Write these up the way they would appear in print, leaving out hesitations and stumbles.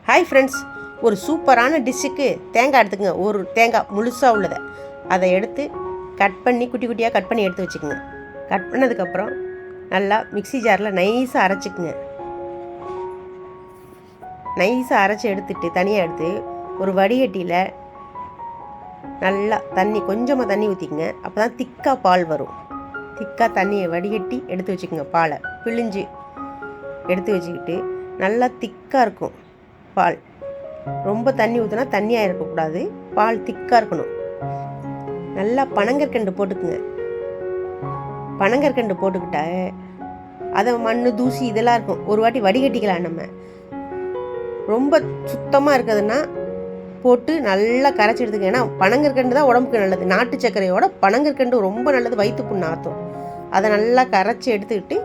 Hi friends, ஒரு சூப்பரான டிஷ்ஷுக்கு தேங்காய் எடுத்துக்கங்க. ஒரு தேங்காய் முழுசாக உள்ளதை அதை எடுத்து கட் பண்ணி குட்டி குட்டியாக கட் பண்ணி எடுத்து வச்சுக்கோங்க. கட் பண்ணதுக்கப்புறம் நல்லா மிக்ஸி ஜாரில் நைஸாக அரைச்சிக்குங்க. நைஸாக அரைச்சி எடுத்துட்டு தனியாக எடுத்து ஒரு வடிகட்டியில் நல்லா கொஞ்சமாக தண்ணி ஊற்றிக்குங்க. அப்போ தான் திக்காக பால் வரும். திக்காக தண்ணியை வடிகட்டி எடுத்து வச்சுக்கோங்க. பாலை பிழிஞ்சு எடுத்து வச்சுக்கிட்டு நல்லா திக்காக இருக்கும் பால். ரொம்ப தண்ணி ஊற்றினா தண்ணியாக இருக்கக்கூடாது, பால் திக்காக இருக்கணும். நல்லா பனங்கற்கண்டு போட்டுக்குங்க. பனங்கற்கண்டு போட்டுக்கிட்ட அதை மண் தூசி இதெல்லாம் இருக்கும், ஒரு வாட்டி வடிகட்டிக்கலாம். நம்ம ரொம்ப சுத்தமாக இருக்குதுன்னா போட்டு நல்லா கரைச்சி எடுத்துக்க. ஏன்னா பனங்கற்கண்டு தான் உடம்புக்கு நல்லது. நாட்டு சர்க்கரையோட பனங்கற்கண்டு ரொம்ப நல்லது, வயிற்று புண்ணு ஆற்றும். அதை நல்லா கரைச்சி எடுத்துக்கிட்டு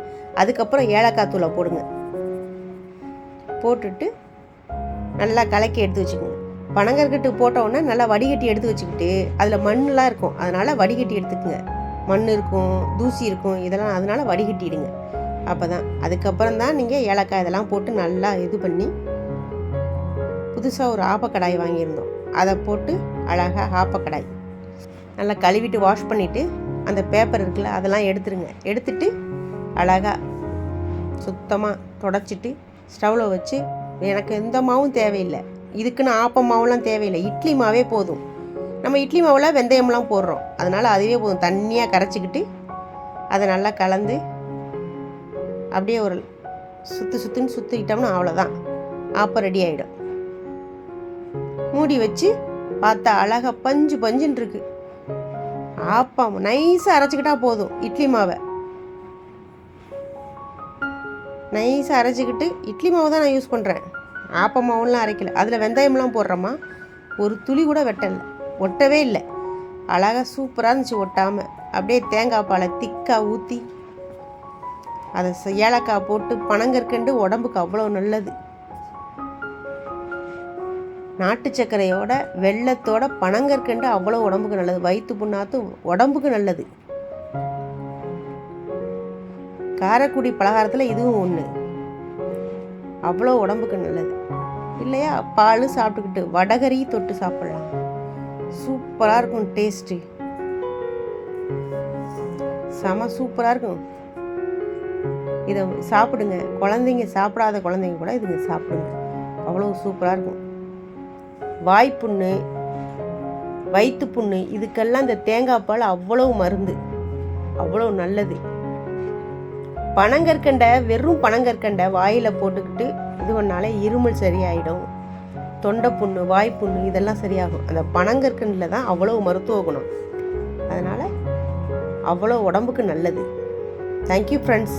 அதுக்கப்புறம் ஏலக்காய் தூளை போடுங்க. போட்டுட்டு நல்லா கலக்கி எடுத்து வச்சுக்கோங்க. பனங்கற்கண்டு போட்டோன்னே நல்லா வடிகட்டி எடுத்து வச்சுக்கிட்டு அதில் மண்ணெலாம் இருக்கும், அதனால் வடிகட்டி எடுத்துக்குங்க. மண் இருக்கும், தூசி இருக்கும், இதெல்லாம் அதனால் வடிகட்டிடுங்க. அப்போ தான் அதுக்கப்புறம் தான் நீங்கள் ஏலக்காய் இதெல்லாம் போட்டு நல்லா இது பண்ணி புதுசாக ஒரு ஆப்பக்கடாய் வாங்கியிருந்தோம், அதை போட்டு அழகாக ஆப்பக்கடாய் நல்லா கழுவிட்டு வாஷ் பண்ணிவிட்டு அந்த பேப்பர் இருக்குல்ல அதெல்லாம் எடுத்துருங்க. எடுத்துட்டு அழகாக சுத்தமாக தொடச்சிட்டு ஸ்டவ்வில் வச்சு, எனக்கு எந்த மாவும் தேவையில்லை, இதுக்குன்னு ஆப்ப மாவுலாம் தேவையில்லை, இட்லி மாவே போதும். நம்ம இட்லி மாவில் வெந்தயம்லாம் போடுறோம், அதனால் அதுவே போதும். தண்ணியாக கரைச்சிக்கிட்டு அதை நல்லா கலந்து அப்படியே ஒரு சுற்றுன்னு சுற்றிக்கிட்டோம்னா அவ்வளோதான், ஆப்பம் ரெடி ஆகிடும். மூடி வச்சு பார்த்தா அழகாக பஞ்சுன்னு இருக்குது ஆப்பம். நைஸாக அரைச்சிக்கிட்டா போதும். இட்லி மாவை நைஸாக அரைச்சிக்கிட்டு, இட்லி மாவு தான் நான் யூஸ் பண்ணுறேன், ஆப்ப மாவுலாம் அரைக்கல. அதில் வெந்தயம்லாம் போடுறோமா, ஒரு துளி கூட ஒட்டவே இல்லை. அழகாக சூப்பராக இருந்துச்சு, ஒட்டாமல். அப்படியே தேங்காய் பாலை திக்காக ஊற்றி அதை ஏலக்காய் போட்டு பனங்கற்கண்டு உடம்புக்கு அவ்வளோ நல்லது. நாட்டு சர்க்கரையோட வெள்ளத்தோட பனங்கற்கண்டு அவ்வளோ உடம்புக்கு நல்லது, வயிற்று புண்ணாத்து உடம்புக்கு நல்லது. காரைக்குடி பலகாரத்தில் இதுவும் ஒன்று, அவ்வளோ உடம்புக்கு நல்லது இல்லையா? பால் சாப்பிட்டுக்கிட்டு வடகரி தொட்டு சாப்பிட்லாம், சூப்பராக இருக்கும். டேஸ்ட்டு செம சூப்பராக இருக்கும். இதை சாப்பிடுங்க. குழந்தைங்க சாப்பிடாத குழந்தைங்க கூட இதுங்க சாப்பிடுங்க, அவ்வளோ சூப்பராக இருக்கும். வாய்ப்புண்ணு, வயிற்று புண்ணு இதுக்கெல்லாம் இந்த தேங்காய் பால் அவ்வளோ மருந்து, அவ்வளோ நல்லது. பனங்கற்கண்டை, வெறும் பனங்கற்கண்டை வாயில் போட்டுக்கிட்டு இது பண்ணாலே இருமல் சரியாயிடும். தொண்டை புண்ணு, வாய்ப்புண்ணு இதெல்லாம் சரியாகும். அந்த பனங்கற்கண்டில் தான் அவ்வளோ மருத்துவ குணம், அதனால் அவ்வளோ உடம்புக்கு நல்லது. Thank you friends.